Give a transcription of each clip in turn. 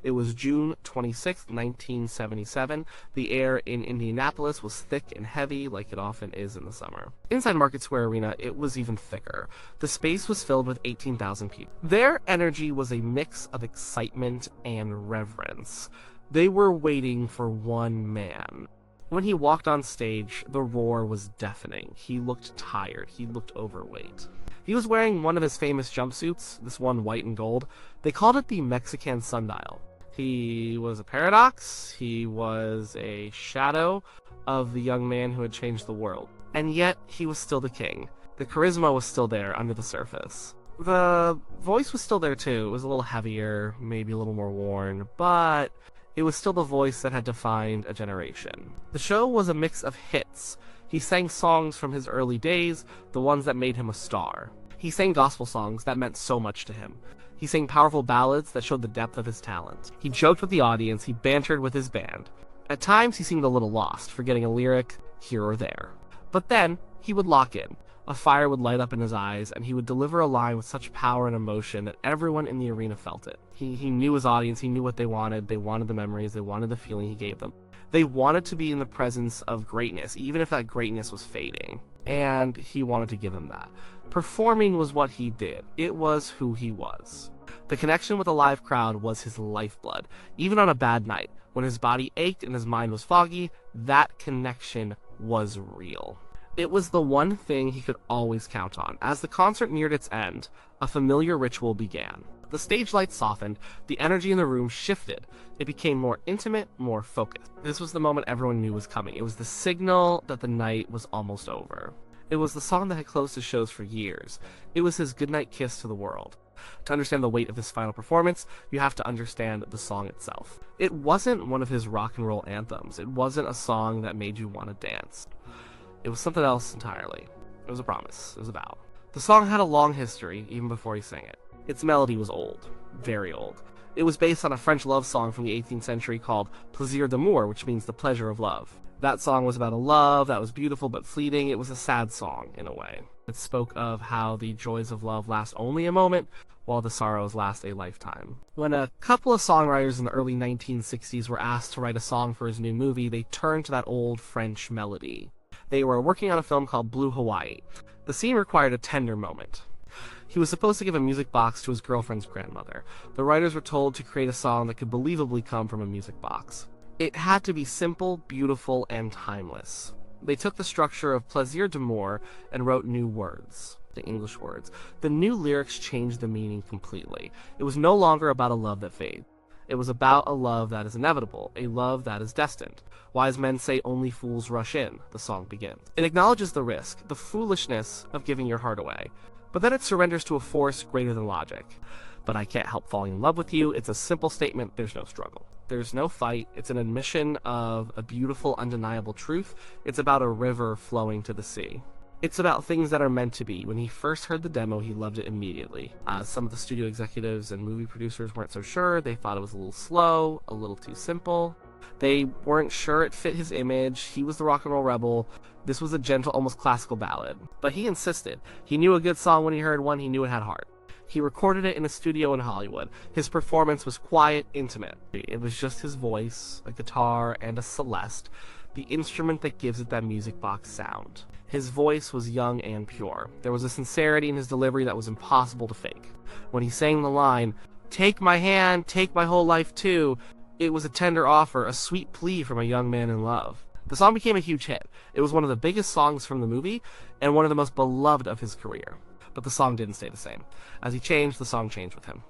It was June 26, 1977. The air in Indianapolis was thick and heavy, like it often is in the summer. Inside Market Square Arena, it was even thicker. The space was filled with 18,000 people. Their energy was a mix of excitement and reverence. They were waiting for one man. When he walked on stage, the roar was deafening. He looked tired. He looked overweight. He was wearing one of his famous jumpsuits, this one white and gold. They called it the Mexican sundial. He was a paradox. He was a shadow of the young man who had changed the world. And yet, he was still the king. The charisma was still there under the surface. The voice was still there too. It was a little heavier, maybe a little more worn, but it was still the voice that had defined a generation. The show was a mix of hits. He sang songs from his early days, the ones that made him a star. He sang gospel songs that meant so much to him. He sang powerful ballads that showed the depth of his talent. He joked with the audience, he bantered with his band. At times he seemed a little lost, forgetting a lyric here or there. But then, he would lock in. A fire would light up in his eyes, and he would deliver a line with such power and emotion that everyone in the arena felt it. He knew his audience, he knew what they wanted the memories, they wanted the feeling he gave them. They wanted to be in the presence of greatness, even if that greatness was fading. And he wanted to give them that. Performing was what he did. It was who he was. The connection with a live crowd was his lifeblood. Even on a bad night, when his body ached and his mind was foggy, that connection was real. It was the one thing he could always count on. As the concert neared its end, a familiar ritual began. The stage lights softened, the energy in the room shifted. It became more intimate, more focused. This was the moment everyone knew was coming. It was the signal that the night was almost over. It was the song that had closed his shows for years. It was his goodnight kiss to the world. To understand the weight of this final performance, you have to understand the song itself. It wasn't one of his rock and roll anthems. It wasn't a song that made you want to dance. It was something else entirely. It was a promise. It was a vow. The song had a long history, even before he sang it. Its melody was old. Very old. It was based on a French love song from the 18th century called Plaisir d'amour, which means the pleasure of love. That song was about a love that was beautiful but fleeting. It was a sad song, in a way. It spoke of how the joys of love last only a moment, while the sorrows last a lifetime. When a couple of songwriters in the early 1960s were asked to write a song for his new movie, they turned to that old French melody. They were working on a film called Blue Hawaii. The scene required a tender moment. He was supposed to give a music box to his girlfriend's grandmother. The writers were told to create a song that could believably come from a music box. It had to be simple, beautiful, and timeless. They took the structure of Plaisir d'amour and wrote new words, the English words. The new lyrics changed the meaning completely. It was no longer about a love that fades. It was about a love that is inevitable, a love that is destined. Wise men say only fools rush in, the song begins. It acknowledges the risk, the foolishness of giving your heart away. But then it surrenders to a force greater than logic. But I can't help falling in love with you. It's a simple statement. There's no struggle. There's no fight. It's an admission of a beautiful, undeniable truth. It's about a river flowing to the sea. It's about things that are meant to be. When he first heard the demo, he loved it immediately. Some of the studio executives and movie producers weren't so sure. They thought it was a little slow, a little too simple. They weren't sure it fit his image. He was the rock and roll rebel. This was a gentle, almost classical ballad. But he insisted. He knew a good song when he heard one. He knew it had heart. He recorded it in a studio in Hollywood. His performance was quiet, intimate. It was just his voice, a guitar, and a celeste, the instrument that gives it that music box sound. His voice was young and pure. There was a sincerity in his delivery that was impossible to fake. When he sang the line, "Take my hand, take my whole life too," it was a tender offer, a sweet plea from a young man in love. The song became a huge hit. It was one of the biggest songs from the movie, and one of the most beloved of his career. But the song didn't stay the same. As he changed, the song changed with him.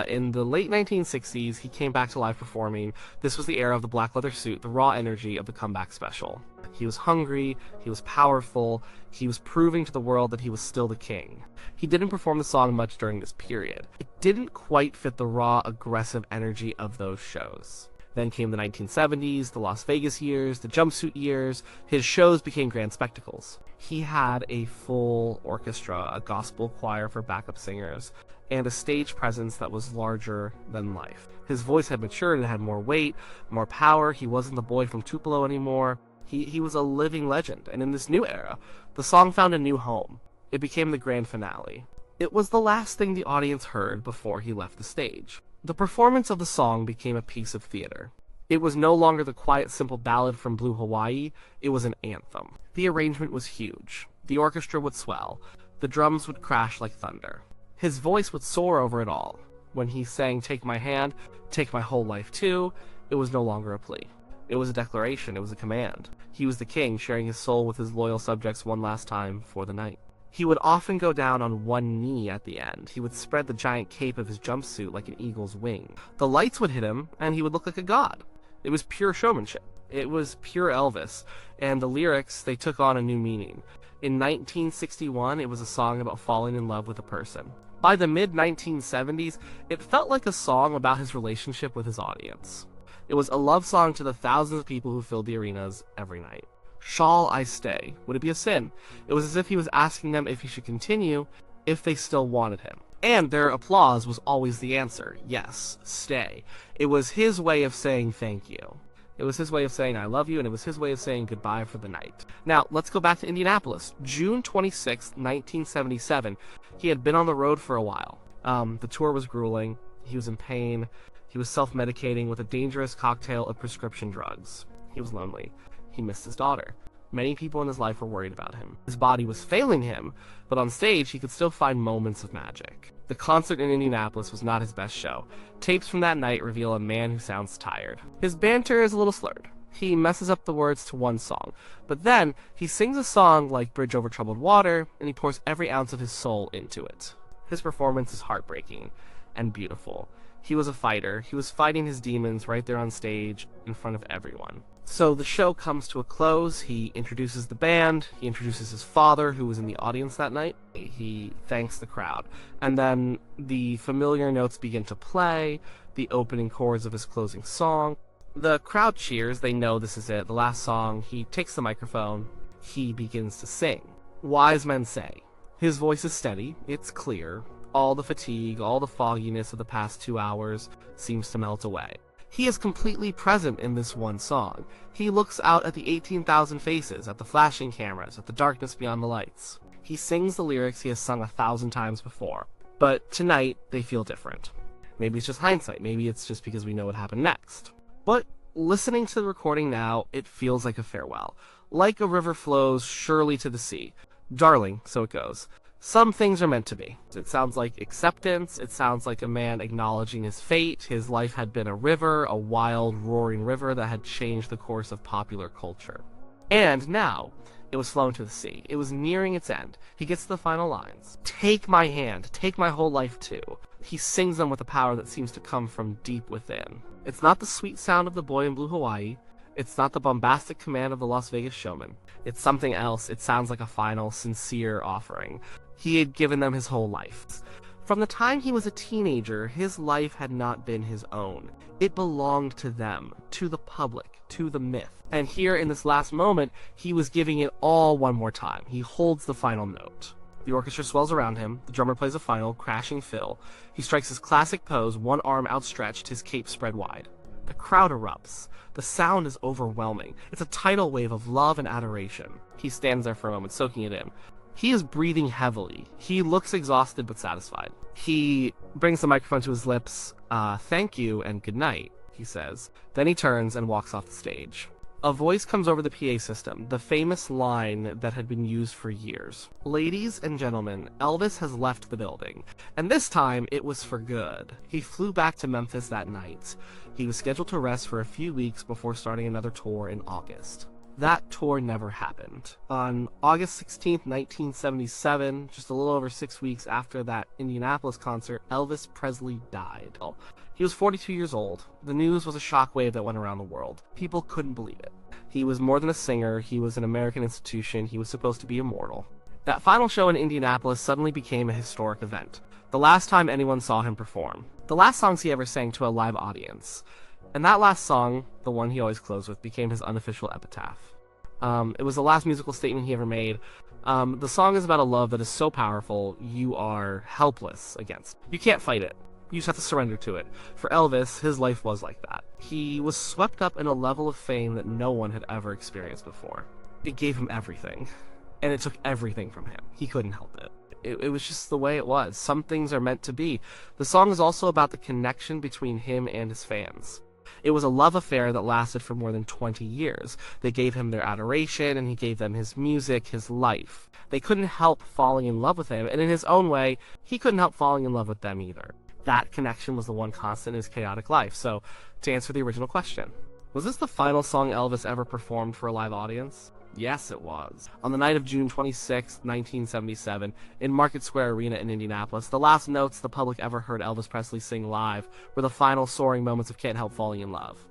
In the late 1960s, he came back to live performing. This was the era of the black leather suit, the raw energy of the comeback special. He was hungry, he was powerful, he was proving to the world that he was still the king. He didn't perform the song much during this period. It didn't quite fit the raw, aggressive energy of those shows. Then came the 1970s, the Las Vegas years, the jumpsuit years. His shows became grand spectacles. He had a full orchestra, a gospel choir for backup singers, and a stage presence that was larger than life. His voice had matured, it had more weight, more power. He wasn't the boy from Tupelo anymore. He was a living legend, and in this new era, the song found a new home. It became the grand finale. It was the last thing the audience heard before he left the stage. The performance of the song became a piece of theater. It was no longer the quiet, simple ballad from Blue Hawaii, it was an anthem. The arrangement was huge. The orchestra would swell. The drums would crash like thunder. His voice would soar over it all. When he sang "Take My Hand, Take My Whole Life Too," it was no longer a plea. It was a declaration, it was a command. He was the king, sharing his soul with his loyal subjects one last time for the night. He would often go down on one knee at the end. He would spread the giant cape of his jumpsuit like an eagle's wing. The lights would hit him, and he would look like a god. It was pure showmanship. It was pure Elvis, and the lyrics, they took on a new meaning. In 1961, it was a song about falling in love with a person. By the mid-1970s, it felt like a song about his relationship with his audience. It was a love song to the thousands of people who filled the arenas every night. Shall I stay? Would it be a sin? It was as if he was asking them if he should continue, if they still wanted him. And their applause was always the answer. Yes, stay. It was his way of saying thank you. It was his way of saying I love you, and it was his way of saying goodbye for the night. Now, let's go back to Indianapolis. June 26, 1977. He had been on the road for a while. The tour was grueling. He was in pain. He was self-medicating with a dangerous cocktail of prescription drugs. He was lonely. He missed his daughter. Many people in his life were worried about him. His body was failing him, but on stage he could still find moments of magic. The concert in Indianapolis was not his best show. Tapes from that night reveal a man who sounds tired. His banter is a little slurred. He messes up the words to one song, but then he sings a song like Bridge Over Troubled Water, and he pours every ounce of his soul into it. His performance is heartbreaking and beautiful. He was a fighter. He was fighting his demons right there on stage in front of everyone. So the show comes to a close. He introduces the band. He introduces his father, who was in the audience that night. He thanks the crowd. And then the familiar notes begin to play, the opening chords of his closing song. The crowd cheers. They know this is it. The last song, he takes the microphone. He begins to sing. Wise men say. His voice is steady. It's clear. All the fatigue, all the fogginess of the past 2 hours seems to melt away. He is completely present in this one song. He looks out at the 18,000 faces, at the flashing cameras, at the darkness beyond the lights. He sings the lyrics he has sung 1,000 times before. But tonight, they feel different. Maybe it's just hindsight. Maybe it's just because we know what happened next. But listening to the recording now, it feels like a farewell. Like a river flows surely to the sea. Darling, so it goes. Some things are meant to be. It sounds like acceptance. It sounds like a man acknowledging his fate. His life had been a river, a wild, roaring river that had changed the course of popular culture. And now, it was flowing to the sea. It was nearing its end. He gets to the final lines. Take my hand, take my whole life too. He sings them with a power that seems to come from deep within. It's not the sweet sound of the boy in Blue Hawaii. It's not the bombastic command of the Las Vegas showman. It's something else. It sounds like a final, sincere offering. He had given them his whole life. From the time he was a teenager, his life had not been his own. It belonged to them, to the public, to the myth. And here in this last moment, he was giving it all one more time. He holds the final note. The orchestra swells around him. The drummer plays a final, crashing fill. He strikes his classic pose, one arm outstretched, his cape spread wide. The crowd erupts. The sound is overwhelming. It's a tidal wave of love and adoration. He stands there for a moment, soaking it in. He is breathing heavily. He looks exhausted but satisfied. He brings the microphone to his lips. Thank you and good night, he says. Then he turns and walks off the stage. A voice comes over the PA system, the famous line that had been used for years. Ladies and gentlemen, Elvis has left the building. And this time, it was for good. He flew back to Memphis that night. He was scheduled to rest for a few weeks before starting another tour in August. That tour never happened. On August 16th, 1977, just a little over 6 weeks after that Indianapolis concert, Elvis Presley died. He was 42 years old. The news was a shockwave that went around the world. People couldn't believe it. He was more than a singer. He was an American institution. He was supposed to be immortal. That final show in Indianapolis suddenly became a historic event. The last time anyone saw him perform. The last songs he ever sang to a live audience. And that last song, the one he always closed with, became his unofficial epitaph. It was the last musical statement he ever made. The song is about a love that is so powerful, you are helpless against. You can't fight it. You just have to surrender to it. For Elvis, his life was like that. He was swept up in a level of fame that no one had ever experienced before. It gave him everything. And it took everything from him. He couldn't help it. It was just the way it was. Some things are meant to be. The song is also about the connection between him and his fans. It was a love affair that lasted for more than 20 years. They gave him their adoration, and he gave them his music, his life. They couldn't help falling in love with him, and in his own way, he couldn't help falling in love with them either. That connection was the one constant in his chaotic life. So, to answer the original question, was this the final song Elvis ever performed for a live audience? Yes, it was. On the night of June 26, 1977, in Market Square Arena in Indianapolis, the last notes the public ever heard Elvis Presley sing live were the final soaring moments of Can't Help Falling in Love.